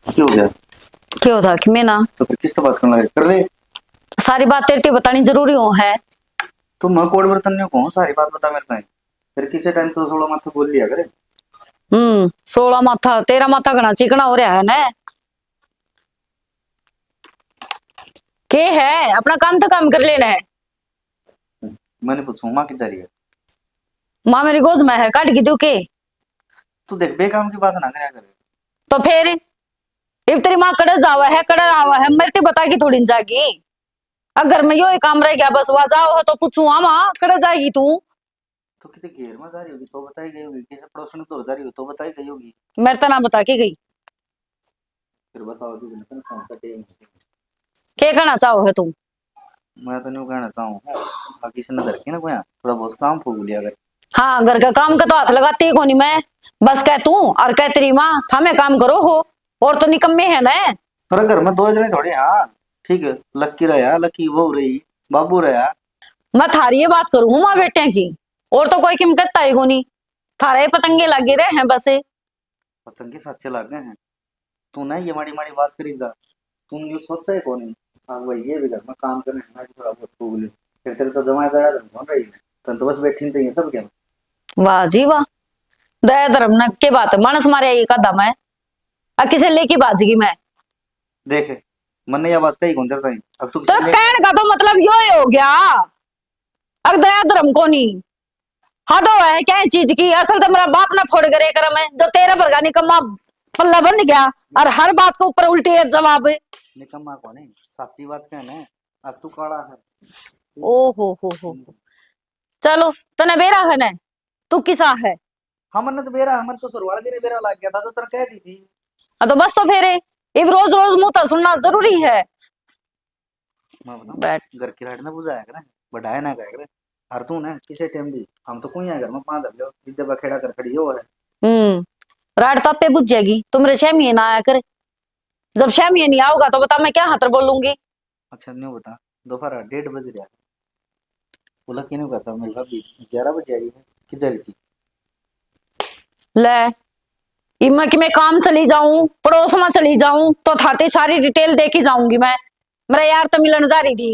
क्यों हो गया? क्यों था कि मैं ना तो फिर किस तो बात करना है? कर ले। सारी बात तेरे ते बतानी जरूरी हो है। तो मैं कोड बर्तन नहीं कहूँ, सारी बात बता मेरे को। फिर किसी टाइम तो थोड़ा माथा बोल लिया करे। 16 माथा तेरा माथा घना चिकना हो रहा है ना। के है अपना काम तो काम कर लेना है। मैंने पूछू माँ की जा रही है? माँ मेरी गोद में है काट की तू के। तू देख बेकाम की बात ना करया करे। तो फिर इब तेरी माँ कड़े जावा है कड़े आवा है मेरे ते बता की थोड़ी न जागी। अगर मैं यो ही काम रह गया बस वहां जाओ है तो पूछू माँ कड़े जाएगी तू। तो किसी घेर में जा रही होगी तो बताई गई होगी, किसी पड़ोसन तो जा रही हो तो बताई गई होगी। मेरे तो ना बता के गई। फिर बताओ जी, बिल्कुल काम करते हैं। के कहना चाहो है तुम? मैं तो नहीं कहना चाहूँ, बाकी से नजर की ना कोई थोड़ा बहुत काम फूक लिया अगर। हाँ घर का काम का तो हाथ लगाती ही कोनी मैं। बस कह तू और कह तेरी माँ थामे काम करो हो। और तो निकम्मे है ना। पर घर में दो जने थोड़ी। हाँ ठीक है, लक्की रहा, लक्की वो रही, बाबू रहा। मैं थारी ये बात करूं माँ बेटे की। और तो कोई किम करता ही कोनी। थारे पतंगे लगे रहे हैं बस। पतंग के साथ चला गए हैं। तू ना ये माड़ी माड़ी बात करी जा। तुम ये सोचा है कौन? हाँ भाई ये भी घर में काम करने मैं भी थोड़ा बहुत फूक लिया। फिर तेरे तो जमाया दया बन रही है। तो बस बैठी चाहिए सब क्या? वाह जी वाह। दया धर्म न के बात मानस मारे ये कदम है। किसे लेके बाजगी मैं। देखे मन ने यह बात कही कौन चल रही अब तू तो किसी ले। कहने का तो मतलब यो ही हो गया। अग दया धर्म को नहीं। हदो है क्या चीज की असल तो मेरा बाप ना फोड़ करे करम है जो तेरा भरगा निकम्मा पल्ला बन गया। और हर बात के ऊपर उल्टी है जवाब। निकम्मा कौन है? सच्ची बात कहना है। अब तू काला है। ओ हो चलो तने बेरा है ना। तू किसा है? हमन ने तो बेरा, हमन तो सुरवाल दिन बेरा लग गया था तो तेरे कह दी थी। तो बस तो फिर इब रोज रोज मुंह तो सुनना जरूरी है। मैं बैठ। बताऊं घर की लाइट ना बुझाया करे, बढ़ाया ना करे करे। हर तू ना किसी टाइम भी हम तो कोई है घर में 5 लो जिद्दे बखेड़ा कर खड़ी हो है। रात तो आपे बुझ जाएगी तुमरे 6 महीना आया कर। जब 6 महीने नहीं आओगा तो बता मैं क्या हाथ बोलूंगी। अच्छा न्यू बता, दोपहर 1:30 बज रहा है। बोला किने का था मेरे भाभी 11 बजे आई है कि जा रही थी। ले इमा कि मैं काम चली जाऊं पड़ोस में चली जाऊं तो थाते सारी डिटेल दे के जाऊंगी मैं। मेरा यार तो मिलन जा रही थी।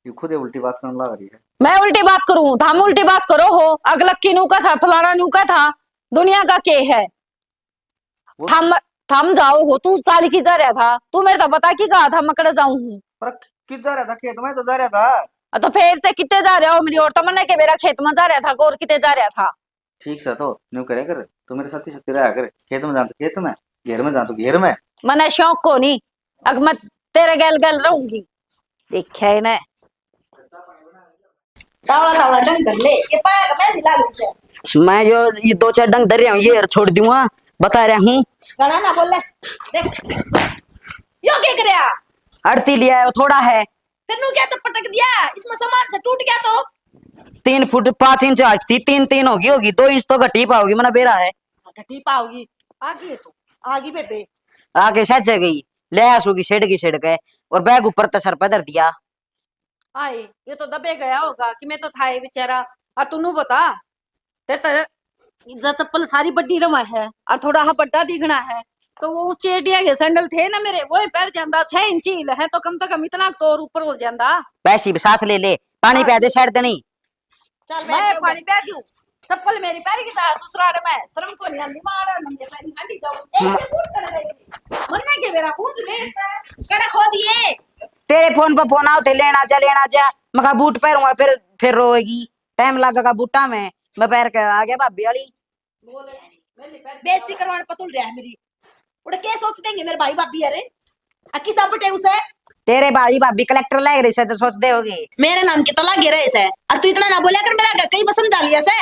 ये खुद ही उल्टी बात करने लग रही है। मैं उल्टी बात करूं तो हम उल्टी बात करो हो अगलक की नू का था फलाना नू का था। दुनिया का के है। वो थम थम जाओ हो तू चाली की जा रहा था तू मेरे तो बता की कहा था मकड़ जाऊं हूं। पर किस जा रहा था? खेत में तो जा रहा था। तो फिर से कितने जा रहे हो मेरी और तमन्ना के मेरा खेत में जा रहा था और कितने जा रहा था। ठीक सा तो न्यू करे कर, तो मेरे साथी सत्य रहा कर। खेत में जा तो खेत में, घेर में जा तो घेर में। मने शौक को नहीं। अग मैं तेरे गैल गैल रहूंगी। देखा है ना। तावड़ा तावड़ा डंग कर ले ये पाया का मैं दिला दे। मैं जो ये 2-4 डंग धर रहा हूँ ये छोड़ दूंगा। बता रहा हूँ। गणा ना बोल ले देख यो क्या कर रहा? अड़ती लिया है वो थोड़ा है। फिर नु क्या तो पटक दिया इसमें सामान से टूट गया तो 3 फुट 5 इंच हाइट थी, 3-3 होगी 2 इंच तो घटी पाओगी मना बेरा है। घटी पाओगी आगी है तो आगी बेबे आगे सज गई। ले आसूगी शेड के और बैग ऊपर तो सर पे धर दिया। आए ये तो दबे गया होगा कि मैं तो था ही बेचारा। और तू बता तेरे तो इज्जत चप्पल सारी बड्डी रमा है और थोड़ा हा बड्डा दिखना है। तो वो चेटिया के सैंडल थे ना मेरे वो पैर जांदा 6 इंच हील है तो कम से कम इतना तो और ऊपर हो जांदा। पैसी भी सांस ले ले पानी पिया दे साइड नहीं। चल मैं बैठ पानी पी दूं। चप्पल मेरी पैर की था ससुराल में शर्म को नहीं आंदी मारा नंगे पैर हांडी जाऊं ऐसे कूद कर गई मरने के मेरा पूछ ले कड़ा खो दिए तेरे फोन पर फोन आओ थे लेना जा मगा बूट पहनूंगा फिर रोएगी। टाइम लगेगा बूटा में। मैं पैर के आ गया भाभी वाली। बोले मेरी पैर बेइज्जती करवाने पतुल रहा है मेरी उड़े क्या सोच देंगे मेरे भाई भाभी अरे अक्की सापटे उसे तेरे भाई भाभी कलेक्टर लग रही से तो सोच दे होगी। मेरे नाम के तो लगे रहे से और तू इतना ना बोला कर मेरा कई बसम जा लिया से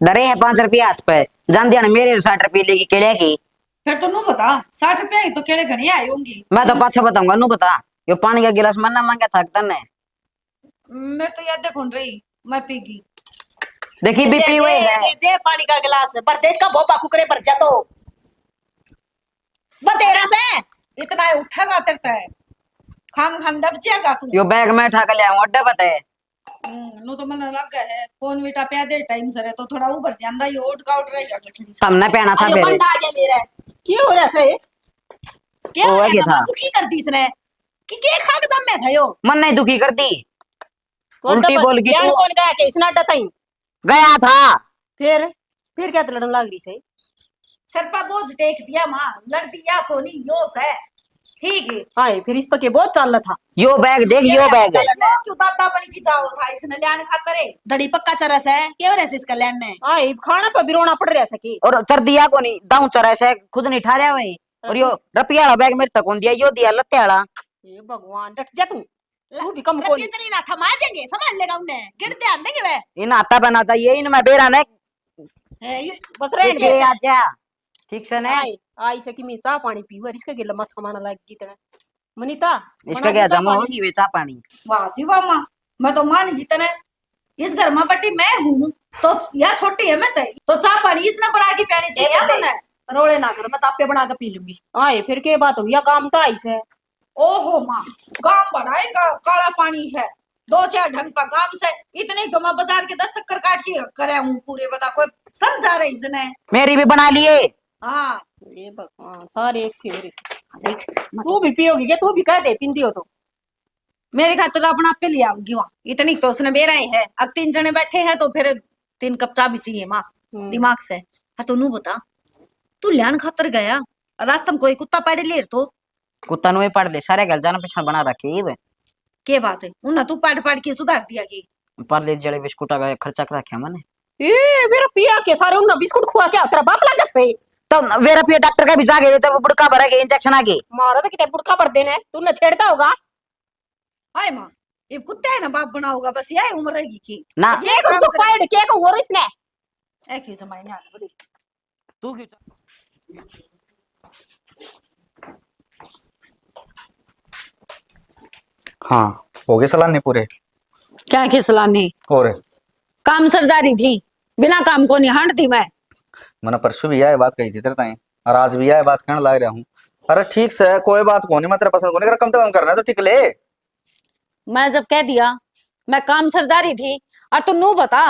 डरे है 5 रुपये हाथ पे। जान दिया ना मेरे 60 रुपये लेगी केले की। फिर तो नु बता 60 रुपया ही तो केड़े घनी आई होंगी। मैं तो पाछा बताऊंगा नू बता। यो पानी का गिलास मरना मांगा था तन्ने। मेरे तो याद देखो रही मैं पीगी। देखी दे बीपी हुए है। दे पानी का गिलास पर देश का भोपा कुकरे पर जा तो बतेरा से इतना उठेगा तेरे ते खाम खाम दब जाएगा तू। यो बैग में उठा के ले आऊं अड्डा पता है। नो तो मन लग गया है फोन बेटा पे दे टाइम से तो थोड़ा ऊपर ਜਾਂਦਾ ही ओट का ओट रहेगा गठड़ी सामने पहना था अरे मेरे बंदा आ गया मेरा क्यों हो रहा से क्या ओ, हो है गया था। बाबू की कर दी इसने कि के खा के दम में था यो मन नहीं दुखी कर दी तो उल्टी बोल गई ज्ञान तू कौन गया के इसना डताई गया था फिर क्या तो लड़न लाग रही से सर पर बोझ टेक दिया मां लड़ दिया को नहीं योस है ठीक है हाय फिर इस पर के बहुत चाल था यो बैग देख यो बैग चलना क्यों दादा बनी की जाओ था इसने ल्यान खातर है दड़ी पक्का चरस है क्या हो रहा है इसका लैंड ने हाय खाना पर बिरोना पड़ रहा सकी और चर दिया को नहीं दाऊ चरा से खुद नहीं ठा लिया वही और यो रपिया वाला बैग मेरे तक कौन दिया यो दिया लत्ते वाला ये भगवान डट जा तू भी कम कोनी इतनी ना थमा जाएंगे संभाल लेगा उन्हें गिर ध्यान देंगे वे इन आता बना चाहिए इन मैं बेरा ने बस रहने के दे आजा ठीक से ने आई आई से कि मैं चाह पानी पीऊ और इसका गिला मत खाना लग गई तने मनीता इसका क्या जमा होगी वे चा पानी वाह जी वाह मां मैं तो मान गई तने इस घर में बटी मैं हूं तो या छोटी है मैं तो चाह पानी इसने बना के प्यानी चाहिए मैंने रोले ना कर मैं तापे बना के पी लूंगी आए फिर के बात हुई या काम तो आई से ओहो मां काम बढ़ाएगा काला पानी है दो चार ढंग का काम से इतने तो मैं बाजार के 10 चक्कर काट के करे हूँ पूरे बता कोई समझा रही इसने मेरी भी बना लिए हाँ ये भगवान सारे एक सी देख तू भी पियोगी क्या तू भी कह दे पिंदी हो तो मेरे खातिर अपना पे ले आऊंगी वहां इतनी तो उसने बेरा ही है अब 3 जने बैठे हैं तो फिर 3 कप चाय भी चाहिए माँ दिमाग से और तू नू बता तू ल्यान खातर गया रास्ते में कोई कुत्ता पैड़े ले तो कुत्ता नु पड़ ले सारे गल जाना पिछा बना रखे ये के बात है उन्हें तू पाट पाट के सुधार दिया की पर ले जड़े बिस्कुट का खर्चा कर रखे मैंने ए मेरा पिया के सारे उन्हें बिस्कुट खुआ क्या तेरा बाप लागस पे तो मेरा पिया डॉक्टर का भी जागे तब बुड़का भरा के इंजेक्शन आगे मारा तो कितने बुड़का भर देने तूने छेड़ता होगा हाय मां ये कुत्ते है ना बाप बना होगा बस यही उम्र रहेगी की ना ये को पाइड के को और इसने एक ही जमाने आ बड़ी तू क्यों हाँ हो गए सलाने पूरे क्या खिसलानी और काम सर जा रही थी बिना काम को नहीं हटती मैं मैंने परसों भी यह बात कही थी तेरे ताई और आज भी यह बात कहने लग रहा हूँ। अरे ठीक से कोई बात को नहीं मैं तेरा पसंद को नहीं कर कम से कम करना है तो ठीक ले। मैं जब कह दिया मैं काम सर जा रही थी और तू नू बता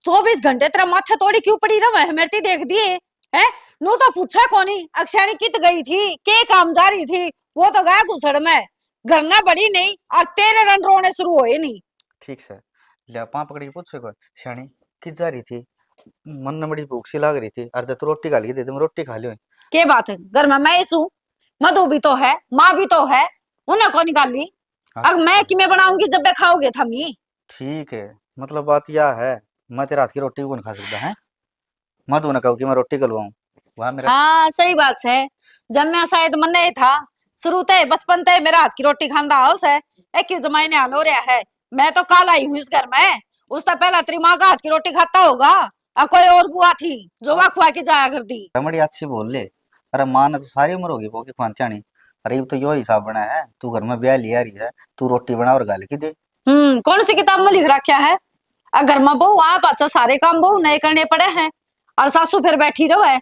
24 घंटे तेरा माथा तोड़ी क्यों पड़ी रहा है मेरे देख दिए है नू तो पूछा कोनी अक्षय कित गई थी के काम जा रही थी वो तो गया घुसड़ में घर ना बड़ी नहीं और तेरे रन रोने शुरू हुए नहीं ठीक से ले पाँ पकड़ी के पूछो कोई शानी किस जा रही थी मन में बड़ी भूख सी लग रही थी और जब तू रोटी खा ली दे मैं रोटी खा लियो। के बात है घर में मैं इस हूँ मधु भी तो है माँ भी तो है उन्हें कौन निकाल ली अब मैं कि मैं बनाऊंगी जब मैं खाओगे थमी ठीक है मतलब बात यह है मैं तेरे हाथ की रोटी भी कौन खा सकता है मधु ने कहो कि मैं रोटी खलवाऊं वहां मेरा हाँ सही बात है जब मैं शायद मन नहीं था शुरू ते बचपन ते मेरा हाथ की रोटी खांदा हाउस है एक क्यों जमाने हाल हो रहा है मैं तो काल आई हूँ इस घर में उसका पहला तेरी माँ का हाथ की रोटी खाता होगा और कोई और बुआ थी जो वह खुआ के जाया कर दी बड़ी अच्छी बोल ले। अरे माँ ने तो सारी उम्र होगी पोकी खानचानी। अरे ये तो यो हिसाब बना है तू घर में ब्याह लिया रही है तू रोटी बना और गाल की दे। कौन सी किताब में लिख रखा है अगर माँ बहू आप अच्छा सारे काम बहू नए करने पड़े हैं और सासू फिर बैठी रहो है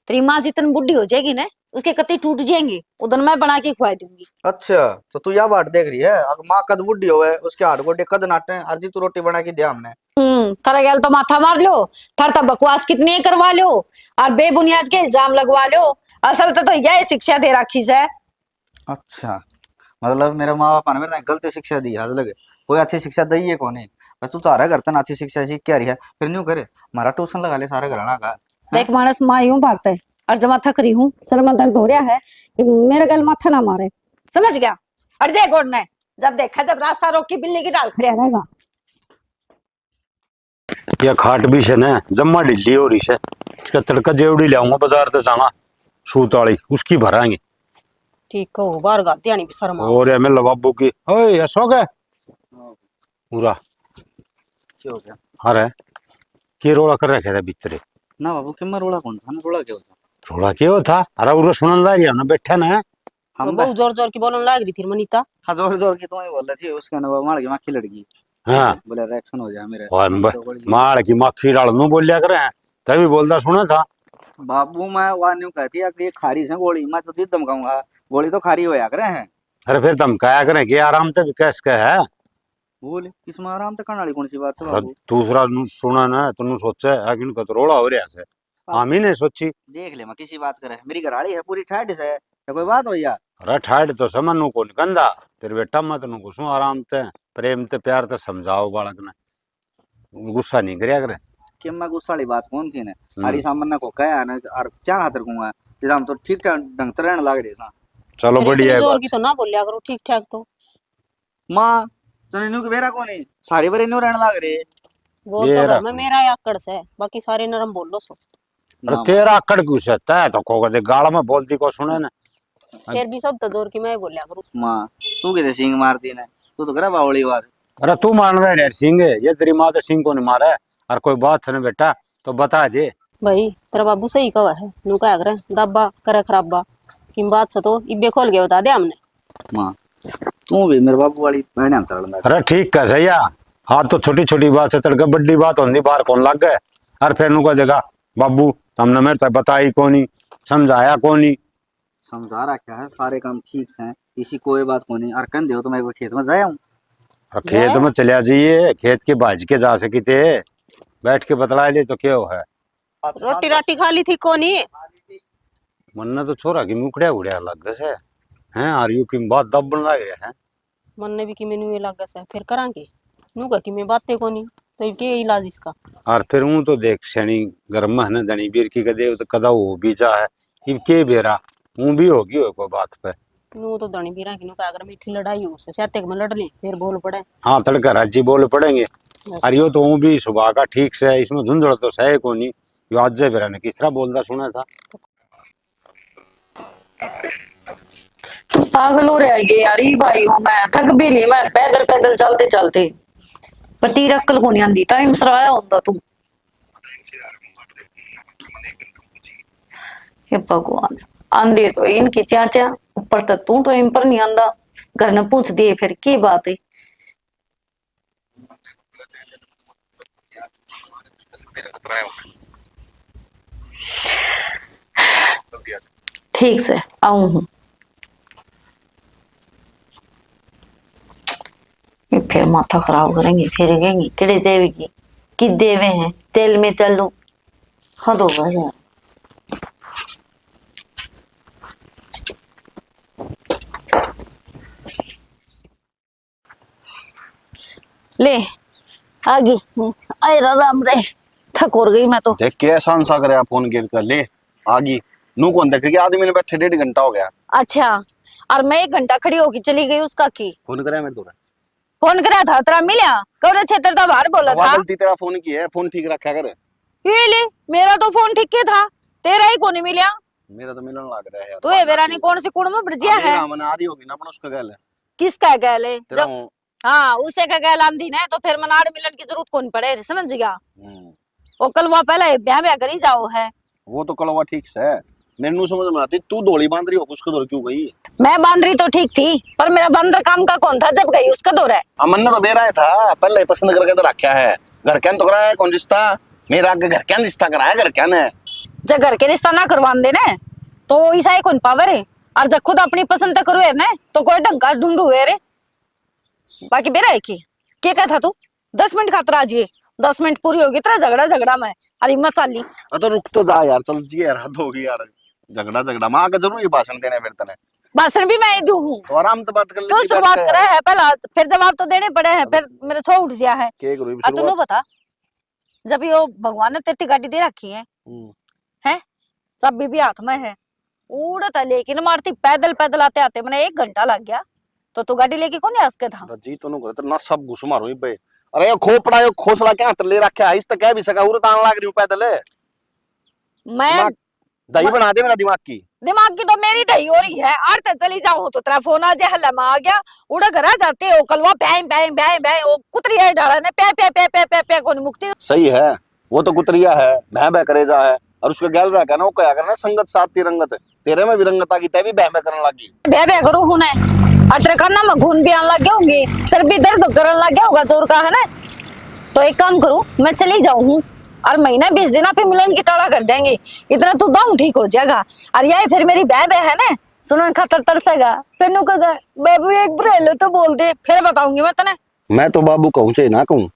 तेरी माँ जितनी बुढ़ी हो जाएगी ना उसके कत्ते टूट जाएंगे उधर मैं बना के खुआ दूंगी। अच्छा तो तू यह बात देख रही है अगर माँ कद बुढ़ी हो उसके हाथ गोडे कद नाटे अर्जी तू रोटी बना के दे हमने। थारा गैल तो माथा मार लो थार बकवास कितनी करवा लो और बेबुनियाद के इल्जाम लगवा लो असल तो यह शिक्षा दे रखी है। अच्छा मतलब मेरे माँ बापा ने मेरे गलत शिक्षा दी है लगे कोई अच्छी शिक्षा दी है कौन बस तू तारा घर तना अच्छी शिक्षा सीख क्या रही है फिर न्यू करे हमारा ट्यूशन लगा ले सारे घराना का। देख मानस माँ यूं भागता है और जब माथा करी हूँ सर में दर्द हो रहा है कि मेरे गल माथा ना मारे समझ गया अर्जे गोड़ ने जब देखा जब रास्ता रोक की बिल्ली की डाल खड़िया रहेगा। या खाट भी से न जम्मा ढिल्ली हो रही से इसका तड़का जेवड़ी ले आऊंगा बाजार से जाना सूत वाली उसकी भराएंगे ठीक हो बार गाती आनी भी शर्म और या मैं लबाबू की ओए अशोक है पूरा क्या हो गया अरे के रोड़ा कर रखे थे भीतरे ना बाबू कि मैं रोड़ा कौन था ना रोड़ा क्या होता रोड़ा क्यों था अरे उरा सुनन ला रही है ना बैठा ना हम बहुत जोर जोर की बोलने लग रही थी मनीता हाँ जोर जोर की तुम्हें बोल रही थी उसका ना मार के माखी लड़की हाँ बोले रिएक्शन हो जाए मेरे और मार की मक्खी डाल नू बोल लिया करे तभी बोलता सुना था बाबू मैं वहां न्यू कहती है कि खारी से गोली मैं तो जिद धमकाऊंगा गोली तो खारी होया करे हैं। अरे फिर धमकाया करें कि आराम से कैस का है बोल इसमें आराम तक करने वाली कौन सी बात है अरे बाबू। दूसरा सुना ना तनु सोचा है कि कतरोड़ा हो रहा है हम ही नहीं सोची। देख ले मैं किसी बात करे मेरी घराड़ी है पूरी ठहर से या कोई बात हो यार। अरे ठाड तो समन नु को कंधा तेरे बेटा मत नु कुछ आराम ते प्रेम ते प्यार ते समझाओ बालक ने गुस्सा नहीं करया करे। कि मैं गुस्सा वाली बात कौन सी ने हम्म। हरी सामने को कहा है ना और क्या खातर कहूंगा तेरा हम तो ठीक ठाक ढंग से रहने लग रहे सा। चलो फिर बढ़िया इतनी है जोर बात। की तो ना बोलिया करो ठीक ठाक तो। माँ तने न्यू के बेरा कौन है सारे बरे न्यू रहने लग रहे। बोल ये तो घर रख। में मेरा आकड़ से है, बाकी सारे नरम बोल लो सो। अरे ना तेरा अकड़ क्यों सकता है तो को दे गाल में बोलती को सुने ना। फिर भी सब तो जोर की मैं बोलिया करूँ। माँ तू किधर सिंग मारती ने तू तो करा बावली बात। अरे तू मारना है सिंह ये तेरी माँ तो सिंह को नहीं मारा है। और कोई बात है ना बेटा तो बता दे। भाई तेरा बाबू सही कहा है, नू क्या करे दब्बा करे खराबा की बात से तो इब्बे खोल के बता दे हमने। माँ तू भी मेरे बाबू वाली बहने हम चढ़ अरे ठीक कह सैया हाँ तो छोटी छोटी बात से तड़के बड़ी बात होती बाहर कौन लग गए। और फिर नु कह देगा बाबू तुमने मेरे तक बताई कोनी समझाया कोनी। समझा रहा क्या है सारे काम ठीक से हैं इसी कोई बात को नहीं और कन दे तो मैं खेत में जाया हूँ। और खेत में चलिया जाइए खेत के भाज के जा सकी थे बैठ के बतला ले तो क्या है। रोटी राटी खा ली थी कोनी। मन्ना तो छोरा की मुकड़िया उड़िया लग गए से हैं और यू की बात दबन लग रहा है। मन ने भी कि मैनू ये लग गया फिर करांगे नू कह कि मैं बातें कोनी तो ये इलाज इसका। और फिर हूँ तो देख शनि गर्म है ना धनी बीर की कदे तो कदा हो बीजा है इब के बेरा हूँ भी होगी हो कोई बात पे। नू तो दणी बीरा की नू का अगर मीठी लड़ाई हो से सहते में लड़ ले फिर बोल पड़े। हाँ तड़का राजी बोल पड़ेंगे। बस। और यो तो हूँ भी सुबह का ठीक से है इसमें झुंझुड़ तो सहे को नहीं यो आज बेरा ने किस तरह बोलता सुना था। पागल हो रहा है यार ये भाई हूँ मैं थक भी ली मैं पैदल पैदल चलते चलते पर तीर अक्कल को नहीं आंदी टाइम सर आया होता तू। हे भगवान आंदे तो इनकी चाचा ऊपर तक तू तो इन पर नहीं आंदा घर ने पूछ दिए फिर की बात है। ठीक से आऊं हूँ फिर माथा खराब करेंगे फिर कहेंगे किड़े देवी की कि देवे हैं तेल में चलू हद होगा यार। ले आगे आए राम रे थक और गई मैं तो। देख के एहसान सा करे फोन गिर कर ले आगी नू कौन देख के आदमी ने बैठे 1.5 घंटा हो गया। अच्छा और मैं 1 घंटा खड़ी होके चली गई उसका की फोन करे मेरे तो फोन करा था तेरा मिला कौन क्षेत्र तो बाहर बोला था। गलती तेरा फोन की है फोन ठीक रखा कर। ये ले मेरा तो फोन ठीक के था तेरा ही कौन मिला। मेरा तो मिलन लग रहा है यार। तू ये बेरा ने कौन सी कुड़ में बरजिया है मन आ रही होगी ना अपन उसका गल है किसका गैल है तेरा जब हाँ उसे का गैल आंधी ने तो फिर मनाड़ मिलन की जरूरत कौन पड़े समझ गया। वो कल वहाँ पहले ब्याह ब्याह करी जाओ है। वो तो कलवा ठीक से है मेरे नू समझ में आती तू धोली बांध रही हो उसको दौर क्यों गई। मैं बांध रही तो ठीक थी पर मेरा बंदर काम का कौन था जब गई उसका दौर है। अमन ने तो बेरा है था पहले ही पसंद करके तो रखा है घर क्या तो कराया कौन रिश्ता मेरा आगे घर क्या रिश्ता कराया घर क्या ने जब घर के रिश्ता ना करवा दे ने तो ऐसा ही कौन पावर है और जब खुद अपनी पसंद तक करो ने तो कोई ढंग का ढूंढू है रे। बाकी बेरा है की क्या कहता तू 10 मिनट खातर आ जाइए 10 मिनट पूरी होगी तेरा झगड़ा झगड़ा में अरे हिम्मत चाली। तो रुक तो जा यार चल जी यार हद होगी यार झगड़ा झगड़ा माँ का जरूर ये भाषण देने फिर तने भाषण भी मैं ही दूं हूँ तो आराम तो बात कर तू लेती शुरुआत करे है पहला फिर जवाब तो देने पड़े हैं फिर मेरे छो उठ गया है। के करूँ अब तू बता जब ये भगवान ने तेरी गाड़ी दे रखी है हैं चाबी भी हाथ में है उड़ता लेकिन मारती पैदल पैदल आते आते मैंने 1 घंटा लग गया तो तू गाड़ी लेके कौन हंस के था। जी तो करे तो ना सब घुस मारो ही बे अरे यो खोपड़ा यो खोसला क्या हाथ ले रखा है इस तक कह भी सका उड़त आने लग रही हूं पैदल मैं दही बना दे मेरा दिमाग की दिमाग की तो मेरी दही हो रही है और तो चली जाऊं तो तेरा फोन आ जाए हल्ला में आ गया उड़ा घर आ जाते हो कलवा बैंग बैंग बैंग बैंग वो कुतरी है डाला ने पे पे पे पे पे पे कौन मुक्ति सही है वो तो कुतरिया है भैं भैं करेजा है और उसका गैल रहा क्या ना वो क्या करना संगत साथ ती रंगत तेरे में भी रंगत आ गई तै भी भैं भैं करने लगी बे बे करू हूं ने अटरे करना में खून भी आने लग गया होंगे सर भी दर्द करने लग गया होगा जोर का है ना तो एक काम करूं मैं चली जाऊं हूं और महीना 20 दिन पे मिलन की टाड़ा कर देंगे इतना तो दाऊ ठीक हो जाएगा और यही फिर मेरी बह बह है ना सुनने खातर तरसेगा फिर नु कहेगा बाबू एक ब्रेलो तो बोल दे फिर बताऊंगी मैं तने मैं तो बाबू कहूँ चाहे ना कहूँ,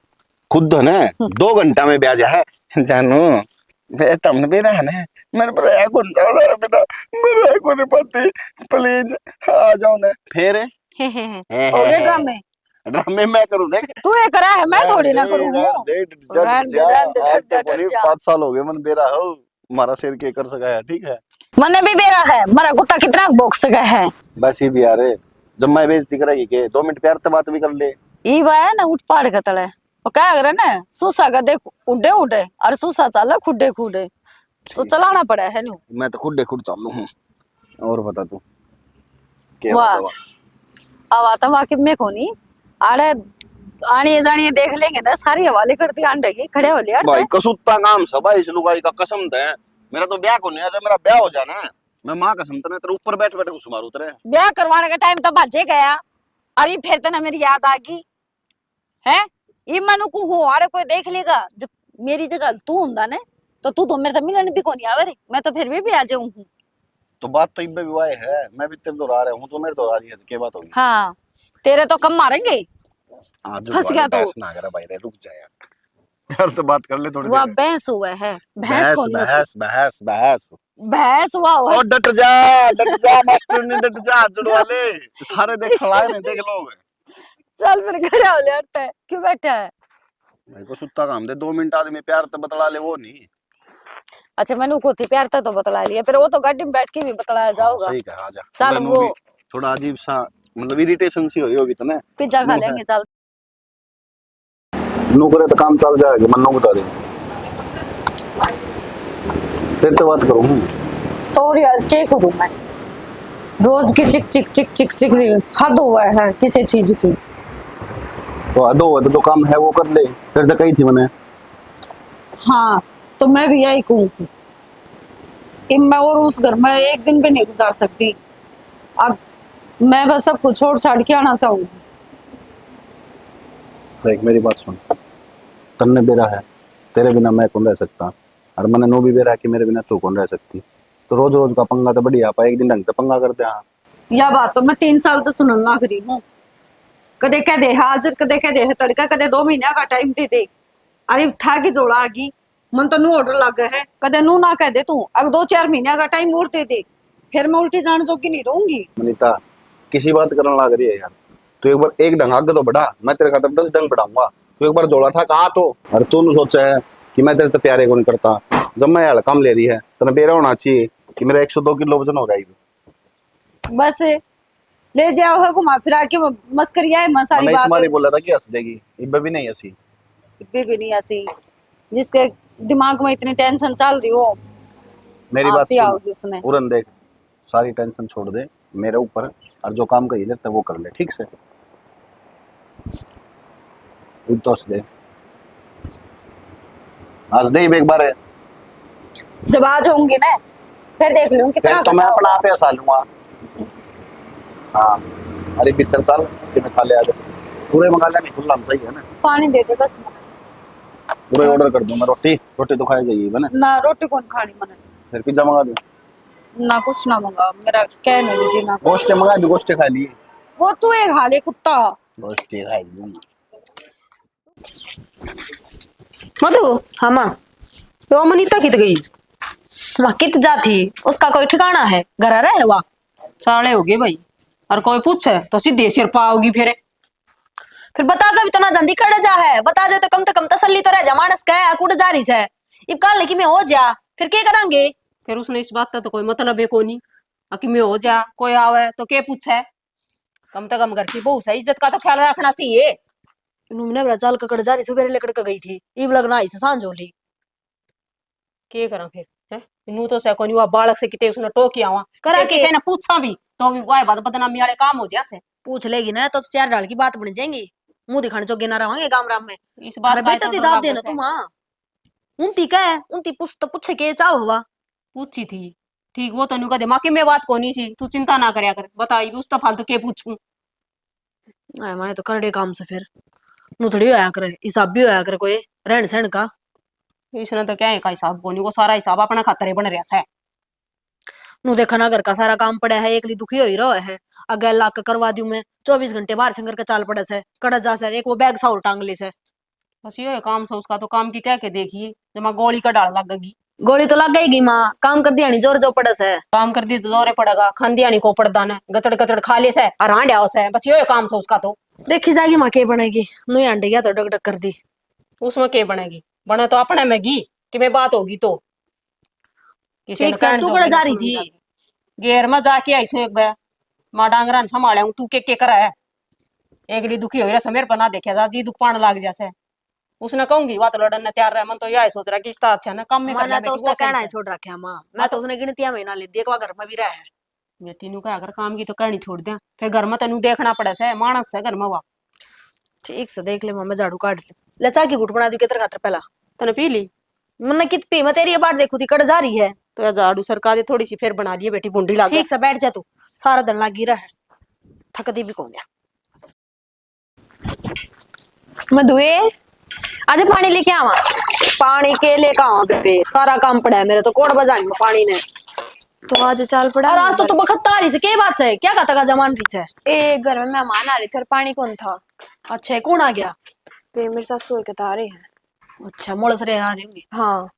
खुद है ना 2 घंटा में ब्याह है जानू। मैं तमने भी रहा ना, मेरे पर आया कौन जाओ बेटा, मेरे आया कौन पाती, प्लीज आ जाओ ना। फिर हो गए ड्रामे। ड्रामे मैं करूँ देख। तू ये करा है, मैं थोड़ी ना करूँ हूँ। रहन दे, आज डर तो जा। 5 साल हो गए मन बेरा हो, हमारा सिर के कर सका है, ठीक है। मने भी बेरा है, मरा कुत्ता कितना बॉक्स गया है। बस ही भी यार, जब मैं बेइज्जती करेगी के 2 मिनट प्यार से बात भी कर ले। ई है ना उठ पाड़ के तले वो क्या करे ना, सूसा का देख उड़े उड़े और सूसा चला खुडे खुडे, तो चलाना पड़ा है नु। मैं तो खुद चालू हूँ। और बता तू क्या वाह, बता। अब आता वाकिफ में कोनी आड़े आनी जानी देख लेंगे ना, सारी हवाले कर दी अंडे की खड़े हो लिया भाई कसुत्ता काम सब इस लुगाई का कसम दे। मेरा तो ब्याह को नहीं है, जब मेरा ब्याह हो जाना मैं माँ कसम तेरे तेरे ऊपर बैठ बैठ घुस मारू उतरे। ब्याह करवाने का टाइम तो बजे गया, अरे फिर तो ना मेरी याद आ गई है। ये मनु को हो अरे कोई देख लेगा, जब मेरी जगह तू हुंदा ने तो तू तो मेरे से मिलने भी कोनी आवे रे, मैं तो फिर भी आ जाऊं हूं। तो बात तो इब्बे भी वाए है, मैं भी तेरे दोहरा रहा हूँ, तो मेरे दोहरा रही है, क्या बात होगी। हाँ तेरे तो कम मारेंगे, आज फंस गया तो। ना करा भाई रे, रुक जा यार तो बात कर ले थोड़ी वह देर। भैंस हुआ है, भैंस बहस कौन होती? बहस बहस बहस। भैंस हुआ ओ है। डट जा मास्टर ने डट जा जुड़वा ले, सारे देख खलाए नहीं देख लोग। चल फिर घर आओ ले हटता है, क्यों बैठा है? भाई को सुत्ता काम दे, 2 मिनट आदमी प्यार तो बतला ले, वो नहीं। अच्छा मैंने को थी प्यार था तो बतला लिया, फिर वो तो गाड़ी में बैठ के भी बतलाया जाओगा। सही कहा, आजा। चल मैंने वो भी थोड़ा अजीब सा मतलब इरिटेशन सी हो रही होगी तो ना, पिज्जा खा लेंगे चल। नू करे तो काम चल जाएगा, मन्नो बता दे तेरे तो बात करूँ। तो यार क्या करूं मैं, रोज की चिक चिक चिक चिक चिक हद हुआ है किसी चीज की। तो अदो तो जो काम है वो कर ले, फिर तो कही थी मैंने। हाँ तो मैं भी यही कहूँ कि मैं और उस घर में एक दिन भी नहीं गुजार सकती, अब मैं बस सब कुछ छोड़ छाड़ के आना चाहूंगी। देख मेरी बात सुन, तन्ने बेरा है, तेरे बिना मैं कौन रह सकता, और मैंने नो भी बेरा है कि मेरे बिना तू कौन रह सकती। तो रोज रोज का पंगा तो बढ़िया पा, एक दिन ढंग से पंगा करते हैं। यह बात तो मैं 3 साल तो सुनने लग रही हूँ, कदे कह दे हाजिर कदे कह दे तड़का, कदे 2 महीने का टाइम दे अरे था की जोड़ा आ गई मन तो नू ऑर्डर लग गया है, कदे नू ना कह दे तू अब 2-4 महीने का टाइम और दे फिर मैं उल्टी जान जोगी नहीं रहूंगी। मनीता किसी बात करने लग रही है यार, तू एक बार एक ढंग आगे तो बढ़ा, मैं तेरे खातर 10 ढंग बढ़ाऊंगा। तू एक बार जोड़ा था कहा तो, और तू सोचा है कि मैं तेरे से तैयारी को नहीं करता, जब मैं यार काम ले रही है तो बेरा होना चाहिए कि मेरा 102 किलो वजन हो रहा है। बस ले जाओ है घुमा फिरा के मस्करिया है सारी मैंने बात इस्माइली बोला था कि हंस देगी, इब्बे भी नहीं हंसी। भी नहीं ऐसी, जिसके दिमाग में इतनी टेंशन चल रही हो मेरी बात हंसी आओगी सुन, उसमें। उड़न देख, सारी टेंशन छोड़ दे मेरे ऊपर, और जो काम कही देते वो कर ले, ठीक से। तो हंस दे एक बार है, जब आ जाऊंगी ना फिर देख लूंगी कितना फिर तो मैं अपना आप हंसा लूंगा। हाँ अरे भीतर चल कि मैं खा ले, आज पूरे मंगा ले, नहीं खुला सही है ना। पानी दे दे बस, पूरे ऑर्डर कर दूं मैं, रोटी रोटी तो खाई जाइए बना, ना रोटी कौन खानी मैंने, फिर पिज्जा मंगा दूं, ना कुछ ना मंगा, मेरा क्या नहीं जी ना। गोश्ते मंगा दूं, गोश्ते खा लिए, वो तू एक हाले कुत्ता। गोश्ते खाई दूंगा। मधु हाँ माँ, तो मनीता कित गई? वहाँ कित जाती, उसका कोई ठिकाना है, घर आ रहा है वहाँ। साले हो गए भाई, और कोई पूछे तो सीधे सिर पाओगी फिर बता कर भी तो ना जल्दी खड़े जा है, बता जाए तो कम तसल्ली तो रह जा, मानस कह कुड़ जा रही है इब काल लेकिन मैं हो जा, फिर क्या करेंगे? फिर उसने इस बात का तो कोई मतलब है कोनी, कि मैं हो जा कोई आवे तो के पूछे, कम से कम घर की बहू से इज्जत का तो ख्याल रखना चाहिए। इन्होंने बड़ा चाल ककड़ जा रही सुबह लेकर के गई थी, इब लगना इसे सांझ होली के करा फिर है नू तो से कोनी, हुआ बालक से किते उसने टोकी आवा करा के किसी ने पूछा भी तो भी वाह बात बदनामी वाले काम हो जैसे। पूछ लेगी ना तो 4 डाल की बात बन जाएंगी, मुंह दिखाने जोगे ना रहोगे गांव राम में। इस बात का बेटा दी दाब देना तुम, हाँ उनती का है उनती पूछ तो पूछे के चाहो हुआ पूछी थी ठीक, वो तो नु कदे मां की मैं बात कोनी सी, तू चिंता ना करया कर, बताई उस तो फालतू के पूछूं। मैं तो करड़े काम से फिर नु थोड़ी होया करे, हिसाब भी होया करे कोई रहन सहन का। इसने तो क्या है का हिसाब कोनी, वो सारा हिसाब अपना खातर बन रहा है। नु देखा ना घर का सारा काम पड़ा है, एकली दुखी हो ही रहा है। अगर ला के करवा दूं मैं 24 घंटे बाहर से करके चाल पड़े से कड़ा जा से एक वो बैग सा और टांग ली से। बस ये है काम से उसका, तो काम की कह के देखिए जमा गोली का डाल लगेगी। गोली तो लग गई माँ, काम कर दिया नहीं जोर जो पड़े से। काम कर दी तो जोरे पड़ेगा, खान दिया नहीं को पड़दा ने गचड़ गचड़ खा ले से और हांड आओ से। बस ये है काम से उसका, तो देखी जाएगी माँ के बनेगी। नु अंडे गया तो डक डक कर दी। उसमें के बनेगी, बने तो अपने में घी कि मैं बात होगी तो किसी ने ठीक से कहने तू जो कड़ा भी जा ना रही सुननी थी। जाएगी। घेर में जाके आई सो एक बार माँ डांगरा ने संभाले हूं, तू के करा है। एक ली दुखी हो रहा समेर बना देखे जा जी दुख पान लाग जैसे उसने कहूंगी वह तो लड़न ने तैयार रहा। मन तो यही सोच रहा कि इसका अच्छा ना कम में कर ले मैंने तो बेटी, उसका वो सही कहना से। है छोड़ रखे माँ, मैं तो उसने गिनतियां महीना ले दी, एक बार घर में भी रहा है। ये तीनों का अगर काम की तो करनी छोड़ दे, फिर घर में तेनू देखना पड़े से मानस है घर में हुआ। ठीक से देख ले माँ, मैं झाड़ू काट ली। ले चाय की घुट बना दी कितर खातर पहला। तने पी ली मैंने कित पी, मैं तेरी ये बात देखू थी कड़ जा रही है। तो या झाड़ू सरका दे थोड़ी सी, फिर बना लिए बेटी बूंदी लागे। ठीक से बैठ जा तू, सारा दिन लागी रहा है, थकती भी कौन है। मधुए आज पानी लेके आवा। पानी के ले कहाँ बेबे, सारा काम पड़ा है मेरे तो, कोड़ बजाई में पानी ने। तो आज चल पड़ा। और आज तो तू बखत आ रही से, के बात से क्या कहता का जमान रही से। ए घर में मेहमान आ रहे थे और पानी कौन था। अच्छा कौन आ गया। पे मेरे सास ससुर के तारे हैं। अच्छा मोड़ से आ रही होंगी। हाँ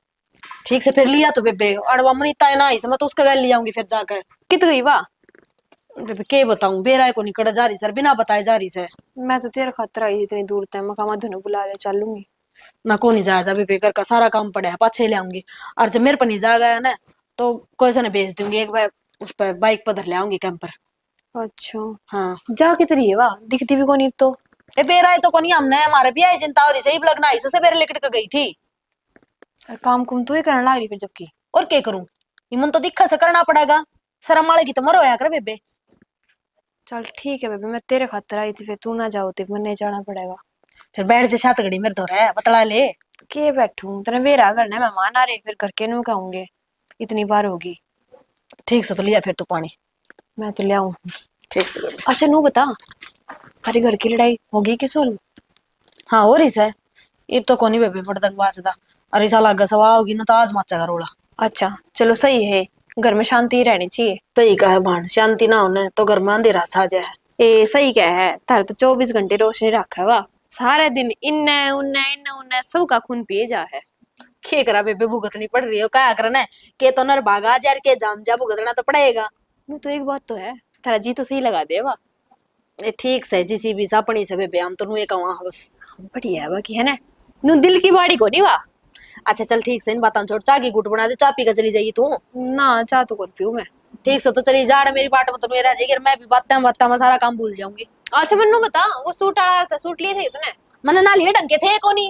ठीक से फिर लिया तो बेबे, और वो मनीता है ना इसे मैं तो उसका गल ले आऊंगी फिर जाकर। कित गई वाह। बेबे के बताऊं, बेराय को निकल जा रही सर, बिना बताए जा रही से। मैं तो तेरे खातर आई थी इतनी दूर तक, मैं कहा धुन बुला ले चलूंगी। ना को नहीं जाएगा बेबे, घर का सारा काम पड़ा है, पाछे ले आऊंगी। और जब मेरे पर नहीं जा गया ना तो कोई से भेज दूंगी, एक बार उस पर बाइक पर धर ले आऊंगी कैंपर। अच्छा हाँ जा कितनी है वाह, दिखती भी कौन तो। ए बेराय तो कोनी, हमने हमारे भी आई चिंता और सही लगना इसे से बेरे लिकट के गई थी। और काम कुम तो ही करने लग रही फिर जबकि। और क्या करूं, इमन तो दिक्कत से करना पड़ेगा, शर्म वाले की तो मरो या कर बेबे। चल ठीक है बेबी, मैं तेरे खातर आई थी, फिर तू ना जाओ तो मैंने जाना पड़ेगा। फिर बैठ से सात घड़ी मेरे तो रहा बतला ले। के बैठू तेरे बेरा करना, मेहमान आ रहे फिर घर के नु कहूंगे इतनी बार होगी। ठीक से तो लिया फिर तू पानी। मैं तो ले आऊं। ठीक से बेबे। अच्छा नू बता, हमारे घर की लड़ाई होगी कि सोल। हाँ हो रही से, इब तो कोनी बेबे पड़तक बाजदा, अरे साल आगे सवा होगी ना तो आज मचेगा रोला। अच्छा चलो सही है, घर में शांति रहनी चाहिए। सही कहे भान, शांति ना होने तो घर में अंधेरा छा जाए। ए सही क्या है, तार तो 24 घंटे रोशनी रखा हुआ, सारे दिन इन्ने उन्ने सब का खून पिए जा है। के करा बेबे, भुगतनी पड़ रही है, क्या करना के तो नर भागा जार के जाम जा भुगतना तो पड़ेगा। वो तो एक बात तो है, तारा जी तो सही लगा दे वाह। ए ठीक से जिसी भी सापनी से बेबे, हम तो नुए कहवा बस। बढ़िया है बाकी है ना, नू दिल की बाड़ी को नहीं वाह। अच्छा चल ठीक से इन बातों छोड़, चाय की गुट बना दे, चाय पी के चली जाइए तू। ना चाह तो कौन पीऊ मैं। ठीक से तो चली जा मेरी बाट में तो नुए रह जाएगी, मैं भी बातें बातें में सारा काम भूल जाऊंगी। अच्छा मन्नू बता, वो सूट आला था, सूट लिए थे तूने। मैंने ना लिए ढंग के थे कोनी,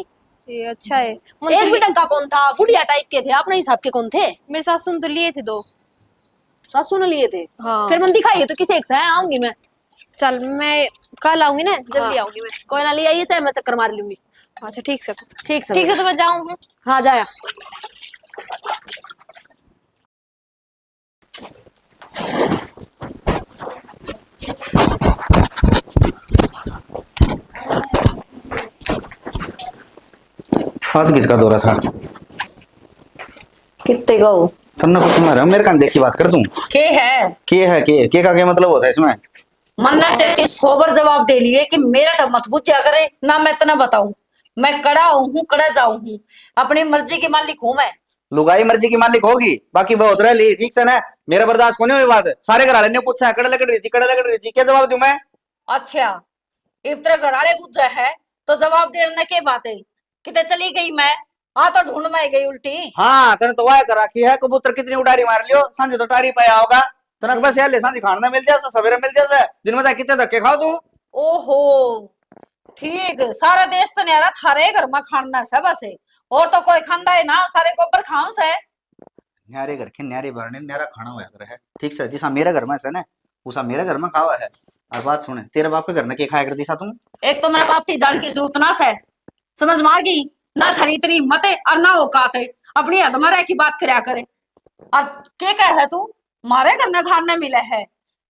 ये अच्छा है। एक भी ढंग का कौन था, बुढ़िया टाइप के थे, अपने हिसाब के कौन थे। मेरे सास सुन तो लिए थे 2। सासू ने लिए थे। हाँ फिर मन दिखाइए तो किसी एक से आऊंगी मैं। चल मैं कल आऊंगी ना, जल्दी हाँ। आऊंगी मैं। कोई ना ले आइए, चाहे मैं चक्कर मार लूंगी। अच्छा ठीक से ठीक से ठीक से, तो मैं जाऊँ। हाँ जाया। आज किसका दौरा था। कितने गो तन्ना कुछ मारा मेरे कान देखी बात कर तू। के है के का क्या मतलब होता है इसमें। मन्ना टेटी सोबर जवाब दे लिए कि मेरा तो मत पूछा करे ना, मैं इतना बताऊं। मैं कड़ा हूँ कड़ा जाऊं हूँ, अपनी मर्जी की मालिक हूँ मैं। लुगाई मर्जी की मालिक होगी, बाकी बहुत रह ली ठीक से ना, मेरा बर्दाश्त को नहीं हुई बात। सारे घर वाले ने पूछा है, कड़ा लकड़ रही थी, क्या जवाब दूं मैं। अच्छा इब तरह घराड़े पूछा है तो जवाब देने के बात है। कितने चली गई मैं, हाँ तो ढूंढ में गई उल्टी। हाँ तने तो वाय कर रखी है, कबूतर कितनी उड़ारी मार लियो, सांझे तो टारी पाया होगा। तनक बस यार ले सांझे खाना मिल जाए, सवेरे मिल जाए, दिन में कितने धक्के खाओ तू। ओहो ठीक, सारा देश तो न्यारा थारे घर में खाना से बस है, और तो कोई खांदा है ना, सारे को ऊपर खाऊं से। न्यारे घर के न्यारे भरने न्यारा खाना हुआ है ठीक से, जिसा मेरे घर में है ना उसा मेरे घर में खावा है। और बात सुने, तेरे बाप के घर में क्या खाया करती सा तुम। एक तो मेरे बाप की जान की जरूरत ना से, समझ में आ गई ना, थारी इतनी हिम्मत है और ना औकात है अपनी हद में रह की बात करया करे। और के कह है तू मारे घर में खाने मिले है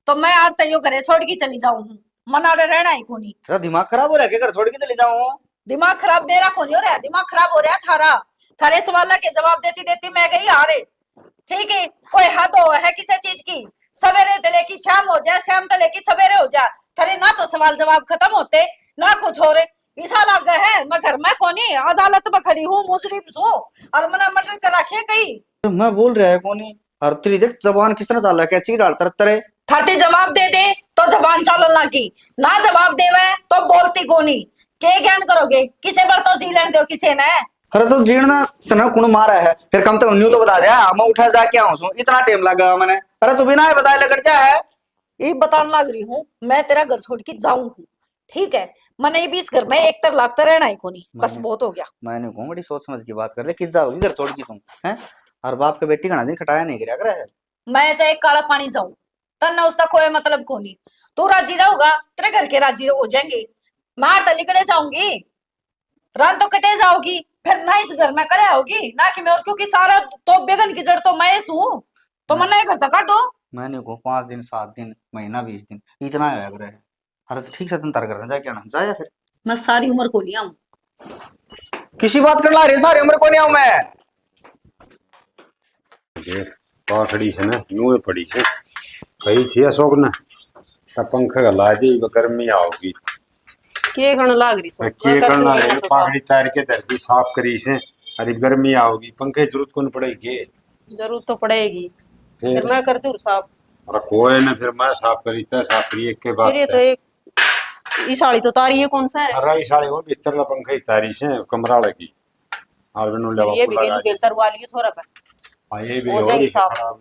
तो मैं आज तैयो घरे छोड़ के चली जाऊं हूँ, मनाड़े रहना ही कोनी। तेरा दिमाग खराब हो रहा है, घर छोड़ के चले जाऊं। दिमाग खराब मेरा कोनी हो रहा है, दिमाग खराब हो रहा है थारा। थारे सवाल के जवाब देती देती मैं गई हारे। ठीक है, कोई हद हो है किसी चीज की। सवेरे तले की शाम हो जाए, शाम तले की सवेरे हो जाए, थरे ना तो सवाल जवाब खत्म होते ना कुछ हो रहे। ऐसा लग गया है मैं घर में कोनी अदालत में खड़ी हूँ, मुसरिफ हूँ और मना मटर कर रखे कहीं। मैं बोल रहा है कोनी, हर तेरी देख जबान किस तरह चाल रहा है, कैची डाल तरतरे। थाती जवाब दे दे तो जबान चालन लगी, ना जवाब देवे तो बोलती कोनी। के ज्ञान करोगे, किसे पर तो जी लेने दो किसे ने। अरे तो जीणना तना कुण मारा है, फिर कम तो न्यू तो बता दिया, मैं उठा जा क्या हूँ, इतना टाइम लगा मैंने। अरे तू बिना बताए लगट जा है। ये बताने लग रही हूँ मैं तेरा घर छोड़ के जाऊं हूँ, ठीक है। मैंने भी इस घर में एक तर लागता रहना ही कोनी, बस बहुत हो गया। मैंने कहूँ बड़ी सोच समझ की बात कर ले, किस जाओगी घर छोड़ की तुम हैं। और बाप के बेटी घना दिन खटाया नहीं करा करे है। मैं चाहे काला पानी जाऊं तन्ना उसका कोई मतलब कोनी। तू राजी रहोगा तेरे घर के राजी हो जाएंगे, मार तली कड़े जाऊंगी, रान तो कटे जाओगी, फिर ना इस घर में करे होगी ना कि मैं, और क्योंकि सारा तो बेगन की जड़ तो मैं हूँ, तो मन नहीं करता काटो। मैंने कहूँ 5 दिन 7 दिन महीना 20 दिन इतना है अगर है। अरे तो ठीक से तुम तर करना जा क्या ना जा, या फिर मैं सारी उम्र को नहीं आऊं। किसी बात कर ला रही सारी उम्र को नहीं आऊं मैं। देख पाखड़ी है ना यूं पड़ी है, कही थी अशोक ने तब पंखा का ला दी गर्मी आओगी। के गण लाग रही सो के करना है पाखड़ी तार के धरती साफ करी से, अरे गर्मी आओगी पंखे जरूरत कौन पड़ेगी। जरूरत तो पड़ेगी, फिर फिर मैं करती हूँ साहब। अरे कोई ना, फिर मैं साफ करी तय साफ करी एक के बाद फिर ये तो से। एक ई साड़ी तो तारी है कौन सा है। अरे साड़ी वो भीतर का पंखा ही तारी से कमरा लगी और बिनु फिर लेवा ये को भी लगा गेलू गेलतर वाली है थोड़ा पर हाँ ये भी हो हो जाएगी रही साफ। खराब।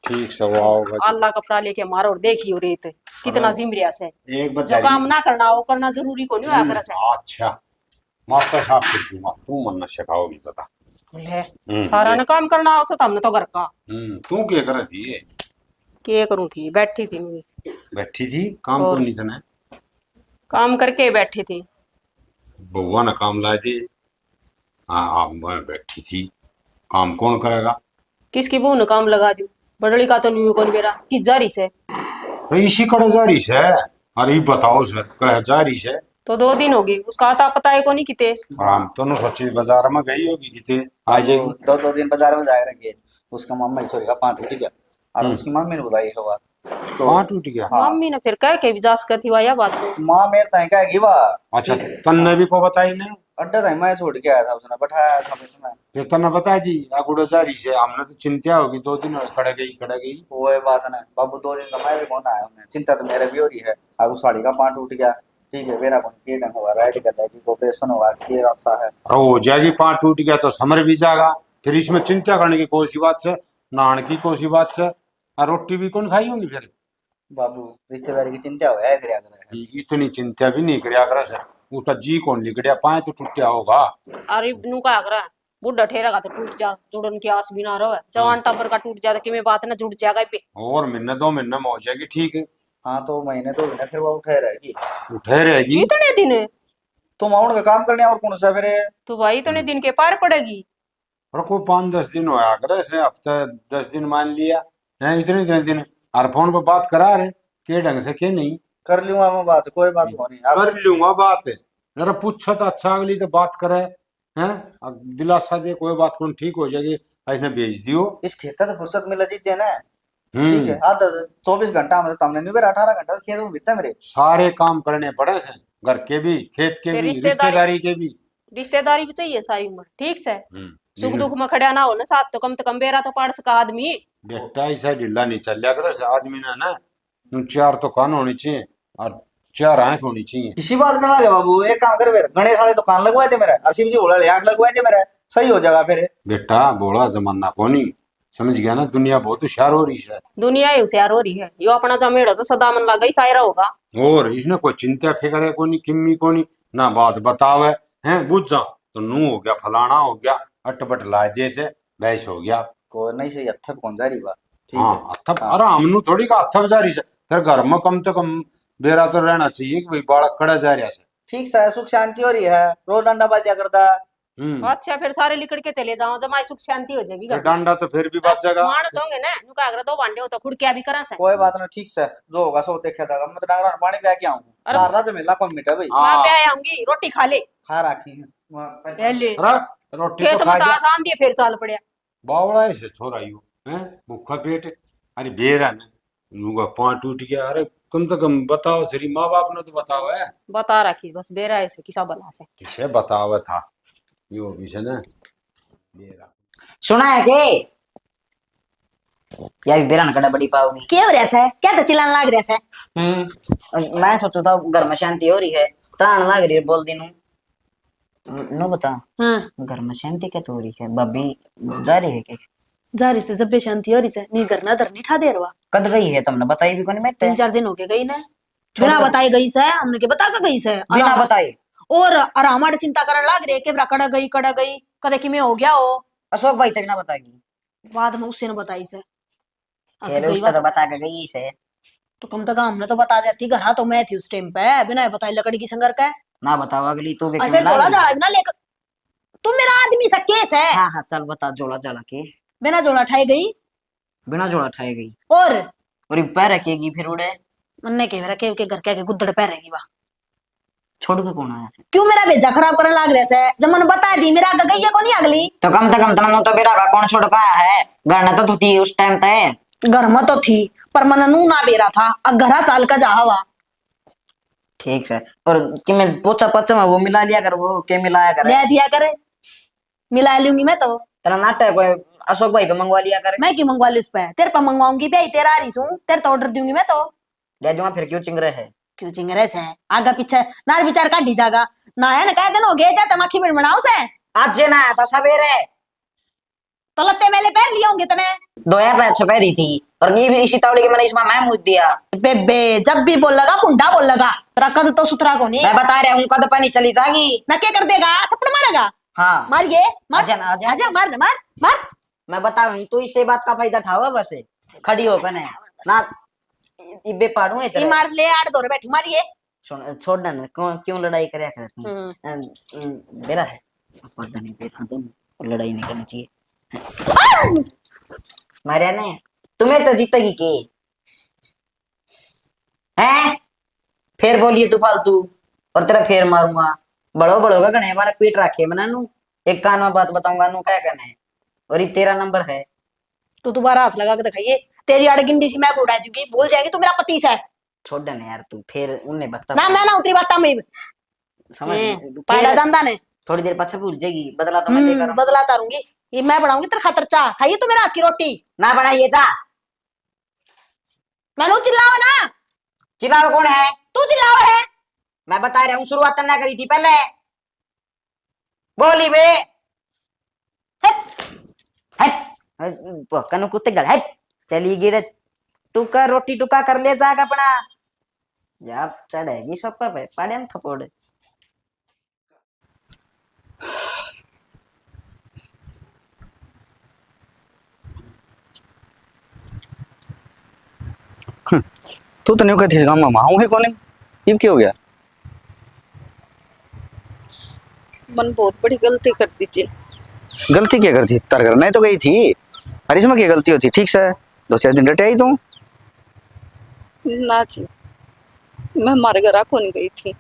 ठीक से वो आओगा अल्लाह कपड़ा लेके मारो और देखियो रेत कितना अरे, जिमरिया से। एक जो काम ना करना वो करना जरूरी को नहीं होया करे से। अच्छा माता साफ कर दूंगा, तू मन न सिखाओगी पता। ले सारा ने काम करना हो तो हमने तो घर का। तू क्या कर थी ये? के करूं थी, बैठी थी मैं। बैठी थी काम और? को नहीं था काम करके बैठी थी। बउआ ने काम लाए थे। हाँ मैं बैठी थी, काम कौन करेगा? किसकी बहू ने काम लगा दी, बड़ली का तो नहीं कौन बेरा कि जारी से। अरे इसी कड़े जारी से। अरे बताओ सर कह जारी से तो 2 दिन होगी उसका आता पता है को नहीं किते। हम तो न सोची बाजार में गई होगी किते आ जाएगी। 2 दिन बाजार में जाए रहेंगे, उसका मामा छोरी का पांव टूट गया और उसकी मम्मी ने बुलाई है तो वहाँ टूट गया। मम्मी ने फिर कह के भी जास करती हुआ या बात को। माँ मेरे ताई कहेगी वाह। अच्छा तन्ने भी को बताई ने? अड्डा ताई मैं छोड़ के आया था, उसने बैठाया था इसमें। फिर तन्ने बता दी आगुड़ो जारी से, हमने तो चिंता होगी 2 दिन और खड़े गई। वो ये बात ना बाबू, 2 दिन का मैं भी कौन आया हूँ, चिंता तो मेरे भी हो रही है। अब साड़ी का पांव टूट गया, ठीक है मेरा कौन के ढंग होगा, राइट कर देगी ऑपरेशन होगा, ये रास्ता है। और हो जाएगी पाँव टूट गया तो समर भी जाएगा, फिर इसमें चिंता करने की कौन सी बात है, नहाने की कौन सी बात है, और रोटी भी कौन खाई होगी फिर। बाबू रिश्तेदारी की चिंता हो है कर इतनी चिंता भी नहीं कराया कर सर, उसका जी कौन लिगड़िया पाए तो टूटा होगा। अरे नू का आगरा बुढ़ा ठेरा का तो टूट जा, जुड़न की आस भी ना रहे, जवान टब्बर का टूट जाता कि मैं बात ना जुड़ जाएगा पे। और महीने 2 महीने में हो जाएगी ठीक है। हाँ तो महीने 2 महीने फिर वो उठे रहेगी। उठे रहेगी इतने दिन है तुम आउट का काम करने और कौन सा फिर तो भाई इतने दिन के पार पड़ेगी। और कोई 5-10 दिन होया करे ऐसे, हफ्ता 10 दिन मान लिया है, इतने दिन और फोन पर बात करा रहे के ढंग से के नहीं कर लूंगा मैं बात, कोई बात हो नहीं। कर लूंगा बात, जरा पूछो तो अच्छा अगली तो बात करे हैं, दिलासा दे कोई बात कौन ठीक हो जाएगी, ऐसे भेज दियो। इस खेत तो फुर्सत मिल जीते ना, ठीक है। 24 घंटा मतलब तुमने नहीं, 18 घंटा खेत में बीतता मेरे। सारे काम करने पड़े से, घर के भी खेत के फिर भी रिश्तेदारी के भी। रिश्तेदारी भी चाहिए सारी उम्र, ठीक से सुख दुख में खड़ा ना हो ना साथ, तो कम से कम बेरा तो पड़ सका आदमी। बेटा ऐसा ढीला नहीं चल लिया करे आदमी ना 4 तो कान होनी चाहिए और 4 आंख होनी चाहिए। इसी बात करना है बाबू, एक काम कर फिर गणेश वाले दुकान लगवाए थे मेरे, और शिव जी बोला आंख लगवाए थे मेरे, सही हो जाएगा फिर। बेटा बोला जमाना कोनी, समझ गया ना, दुनिया बहुत होशियार हो रही है। दुनिया ही होशियार हो रही है, यो अपना जमेड़ा तो सदा मन लगा ही सायरा होगा। और इसने कोई चिंता फिक्र है कोनी, किम्मी कोनी ना बात बतावे हैं, बुझ जा तो नू हो गया फलाना हो गया, अटपट ला जैसे बहस हो गया। को नहीं सही अथप कौन जा रही बात, ठीक हाँ है। अथप अरे हमनू थोड़ी का अथप जा रही है, फिर घर में कम से कम बेरा तो रहना चाहिए कि भाई बालक कड़ा जा रहा है। ठीक से सुख शांति हो रही है, रोज डंडा बाजा करता। अच्छा फिर सारे लिकड़ के चले जाओ, जमाई सुख शांति हो जाएगी। डांडा तो फिर भी बात जाएगा। मानस होंगे ना नुका अगर 2 भांडे हो तो खुड़किया भी करा से। कोई बात नहीं, ठीक से जो होगा सो देखा जाएगा। मैं तो डांगरा पानी पे आके आऊं, अरे- नारला जमेला कौन मीठा भाई। वहां पे आऊंगी, रोटी खा ले खा राखी है पहले। रोटी खेत तो में खा तो जा। आसान दिए फिर चाल पड़िया। बावड़ा ऐसे छोरा यू हैं भूखा पेट अरे बेरा ने नुगा पाँव टूट गया अरे कम से कम बताओ तेरी माँ बाप ने तो बताओ है बता रखी बस बेरा ऐसे किसा बना से किसे बतावा था यो विषय ने बेरा सुना है के यार बेरा कड़ा बड़ी पाओगी क्या हो रहा है? क्या तो चिल्लाने लाग रहा है? मैं सोचू था घर में शांति हो रही है तान लग रही है बोल दी नो बता हाँ घर में शांति क्या तो हो रही है बब्बी जा रही है के जा रही से जब भी शांति हो रही से नहीं करना धर नहीं ठा दे रहा। कद गई है तुमने बताई भी कोनी मैं 3-4 दिन हो गए गई ना बिना बताई गई से हमने के बता के गई से बिना बताए और हमारे चिंता करने लाग रहे के कड़ा गई कदे कि मैं हो गया हो अशोक भाई तक ना बताएगी बाद में उससे ने बताई से खेले उसका तो बता के गई से तो कम तक हमने तो बता जाती घर तो मैं थी उस टाइम पे बिना बताई लकड़ी की संगर का ना बताओ अगली तू और फिर जोड़ा जड़ा ना लेकर तुम मेरा आदमी सा केस है। हाँ हाँ चल बता जोड़ा जड़ा के बिना जोड़ा ठाई गई बिना जोड़ा ठाई गई और पैर रखेगी फिर उड़े मन्ने के मेरा के घर के गुद्दड़ पे रहेगी वहां छोड़ के कौन आया क्यों मेरा भेजा खराब करने लाग रहा है जब मैंने बता दी मेरा आगे गई है कौन अगली तो कम से कम तना तो बेरा का कौन छोड़ का है घर ना तो थी उस टाइम तय घर में तो थी पर मन नू ना बेरा था अब घरा चाल का जा हवा ठीक है और कि मैं पोछा पच्चा में वो मिला लिया कर वो के मिलाया कर ले दिया करे मिला लूंगी मैं तो तेरा नाटक कोई अशोक भाई पे मंगवा लिया कर मैं क्यों मंगवा लूं उस पे तेरे पे मंगवाऊंगी भाई तेरा आ रही हूँ तेरे तो ऑर्डर दूंगी मैं तो ले दूंगा फिर क्यों चिंगरे है क्यों चिंगरे से आगा पीछे नार विचार काटी जागा ना है ना कह दिन हो गए जाते मक्खी में बनाओ से आज जे ना आया था सवेरे तो लत्ते मेले पहन लिए होंगे तने दोया पे अच्छा पहरी थी और ये भी इसी तावड़ी के मैंने इसमें मैं मुझ दिया बेबे जब भी बोल लगा कुंडा बोल लगा तेरा कद तो सुथरा को नहीं मैं बता रहा हूँ कद पानी चली जागी ना क्या कर देगा थप्पड़ मारेगा हाँ मारिए मार आजा ना आजा आजा मार मार मार मैं बता रहा हूँ तू इससे बात का फायदा उठावा बस खड़ी हो कने ना इबे पाड़ू है ये मार ले आड़ दौरे बैठी मारिए सुन छोड़ ना क्यों लड़ाई करे करती बेरा है पता नहीं बेरा तुम लड़ाई नहीं करनी चाहिए मारिया ने तुम्हें तो जीतेगी के हैं फिर बोलिए तू फालतू और तेरा फिर मारूंगा बड़ो बड़ो का गणे वाला पीट रखे मना नू एक कान में बात बताऊंगा नू क्या करना है और ये तेरा नंबर है तो दोबारा हाथ लगा के दिखाइए तेरी आड़ गिंडी सी मैं उड़ा दूंगी भूल जाएगी तू मेरा पति है छोड़ देना यार तू फिर उन्हें बता ना मैं ना उतरी बात में समझ पायड़ा दंदा ने थोड़ी देर पीछे भूल जाएगी बदला तो मैं देकर बदला तारूंगी ये मैं बनाऊंगी तेरे खातर चाह खाइए तू मेरा हाथ की रोटी ना बनाइए जा मैनू चिल्लाओ ना चिल्लाओ कौन है तू चिल्लाओ है मैं बता रहा हूँ शुरुआत ना करी थी पहले बोली बे कनु कुत्ते गल हट चली गिरे टुका रोटी टुका कर ले जाग अपना जब चढ़ेगी सब पे पाड़े न थपोड़े तू तो नहीं कहती गाँव में माहू है कौन ये क्या हो गया मन बहुत बड़ी गलती कर दीजिए गलती क्या करती तार घर नहीं तो गई थी अरे इसमें क्या गलती होती ठीक से 2-4 दिन रटे आई तू ना जी मैं हमारे घर आ कौन गई थी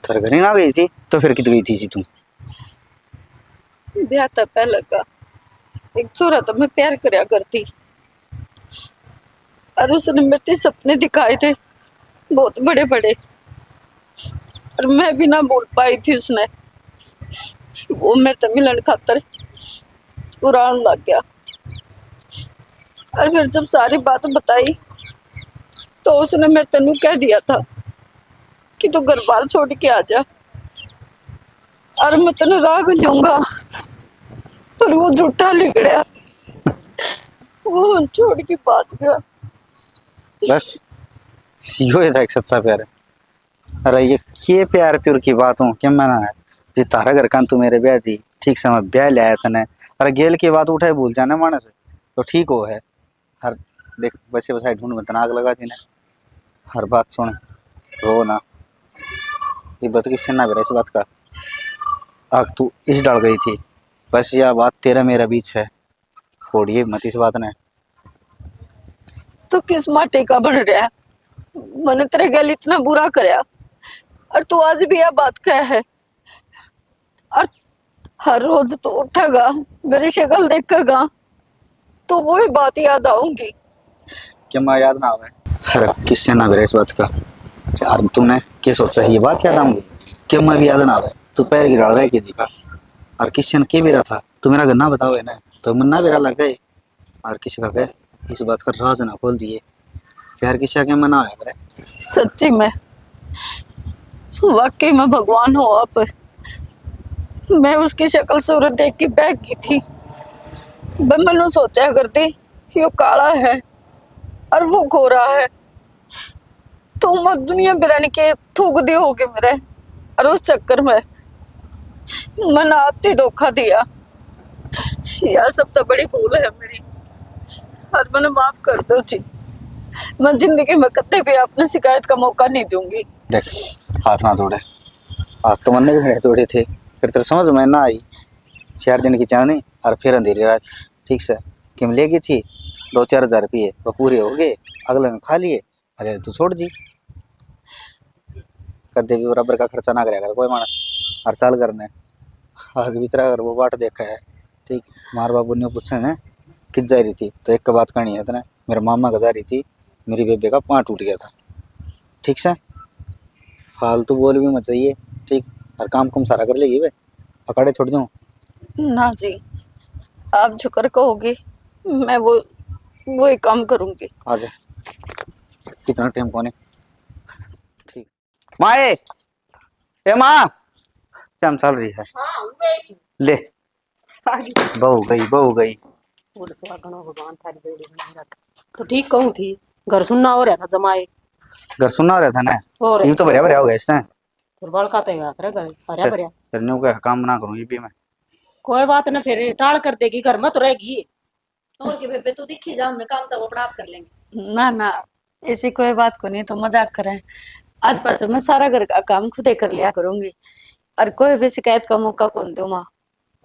तार घर ही ना गई थी तो फिर कित गई थी तू ब्याह था पहले का एक छोरा तो मैं प्यार करया करती और उसने मेरे सपने दिखाए थे बहुत बड़े बड़े और मैं भी ना बोल पाई थी उसने वो मेरे तो मिलन खातर उड़ान लग गया और फिर जब सारी बात बताई तो उसने मेरे तनु कह दिया था कि तू घर बार छोड़ के आ जा और मैं तेन राग लूंगा पर वो झूठा निकला वो छोड़ के पास गया बस यो है था एक सच्चा प्यार है अरे ये प्यार प्योर की बात हूँ क्या मना है जी तारा घर का तू मेरे ब्याह थी ठीक समय ब्याह ले आया तने अरे गेल की बात उठाए भूल जाने मानस तो ठीक हो है हर देख बसे बसाए ढूंढ में आग लगा दी ना हर बात सुन रो ना ये बात किससे ना बेरा इस बात का आग तू इस डाल गई थी बस यह बात तेरा मेरा बीच है फोड़िए मत इस बात ने तो किस माटे का बन रहा है मैंने तेरे गल इतना बुरा करया और तू आज भी यह बात कह है और हर रोज तू उठेगा मेरी शक्ल देखेगा तो वही बात याद आऊंगी। क्या मैं याद ना आवे? अरे किससे ना बेरे इस बात का यार, तूने क्या सोचा है ये बात याद आऊंगी? क्या मैं भी याद ना आवे? तू पैर गिरा रहा है कि दिखा, और किससे ने क्या बेरा था? तू मेरा गन्ना बतावे ना, तो मन ना बेरा लग गए, और किसी का कहे इस बात का राज ना खोल दिए। प्यार किसी के मना आया करे। सच्ची में वाकई में भगवान हो आप। मैं उसकी शक्ल सूरत देख के बैठ गई थी। मैंने सोचा करती यो काला है और वो गोरा है, तो मैं दुनिया बिरानी के थूक दी होगी मेरे, और उस चक्कर में मैंने आपने धोखा दिया। यह सब तो बड़ी भूल है मेरी, और मैंने माफ कर दो जी। मैं जिंदगी में कभी भी आपने शिकायत का मौका नहीं दूंगी। देख हाथ ना जोड़े, हाथ तो मन भी मेरे जोड़े थे, फिर तेरे समझ में ना आई। 4 दिन की चाहनी और फिर अंधेरी रात, ठीक से किम लेगी थी 2-4 हजार रुपये, वो पूरे हो गए, अगले ने खा लिए। अरे तू छोड़ दी, कदे भी बराबर का खर्चा ना करेगा कोई मानस, हर साल करने आगे भी तरह अगर वो बाट देखा है। ठीक, मार बाबू ने पूछा ना किस जा रही थी, तो एक का बात करनी है इतना, मेरे मामा का जा रही थी, मेरी बेबे का पाँव टूट गया था। ठीक से फालतू बोल भी मत चाहिए, ठीक, और काम कुम सारा कर लेगी वे, पकड़े छोड़ दूँ? ना जी, आप जो कर कहोगे मैं वो ही काम करूंगी। आ जा, कितना टाइम कोने। ठीक माए, ए माँ क्या चल रही है? ले बहू गई। तो ठीक कहूँ थी, घर सुनना हो रहा था जमाए। घर सुनना रहा था ना, और ये तो भरिया हो गया इसने। फिर बड़का तो घर हरिया भरिया। फिर न्यू का काम ना करूँ ये भी मैं। कोई बात ना, फिर टाल कर देगी, घर मत रहेगी। और के बेबे तू दिखी जा, मैं काम तो अपना आप कर लेंगे। ना ना, ऐसी कोई बात को नहीं, तो मजाक करें। आज पास मैं सारा घर का काम खुद ही कर लिया करूंगी, और कोई भी शिकायत का मौका कौन दूं माँ।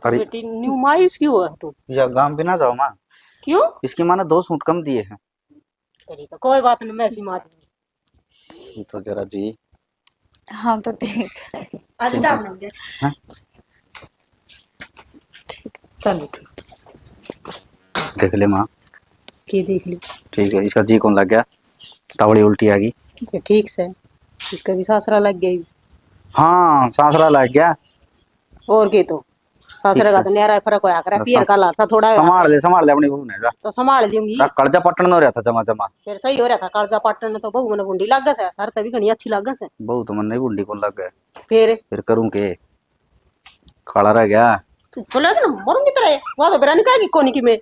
अरे बेटी न्यू मायूस क्यों है तू? या गांव भी ना जाओ माँ, क्यों? इसकी माँ ने 2 सूट कम दिए हैं। तेरी तो कोई बात नहीं, मैं ऐसी माँ दूंगी। ये तो जरा जी। हाँ तो ठीक है, आज जा बनाऊंगे। चलो देख ले माँ, की देख ली। ठीक है, इसका जी कौन लग गया, तावड़ी उल्टी आ गई। ठीक से इसका भी सासरा लग गई। हाँ सासरा लग गया। और के तो सासरे का तो न्यारा फर्क होया करे, पियर का लालसा थोड़ा होया। संभाल ले अपनी बहू ने जा, तो संभाल लूंगी। कर्जा पटन हो रहा था जमा जमा। फिर सही हो रहा था कर्जा पाटन ने, तो बहू मैंने बुंडी लागस है, हर तभी घनी अच्छी लागस है। बहू तो मन नहीं बुढ़ी कौन लग गए, फिर करूँ के खड़ा रह गया। तू चले ना मरूंगी तेरे, वो तो बिरानी कहेगी कोनी की मैं।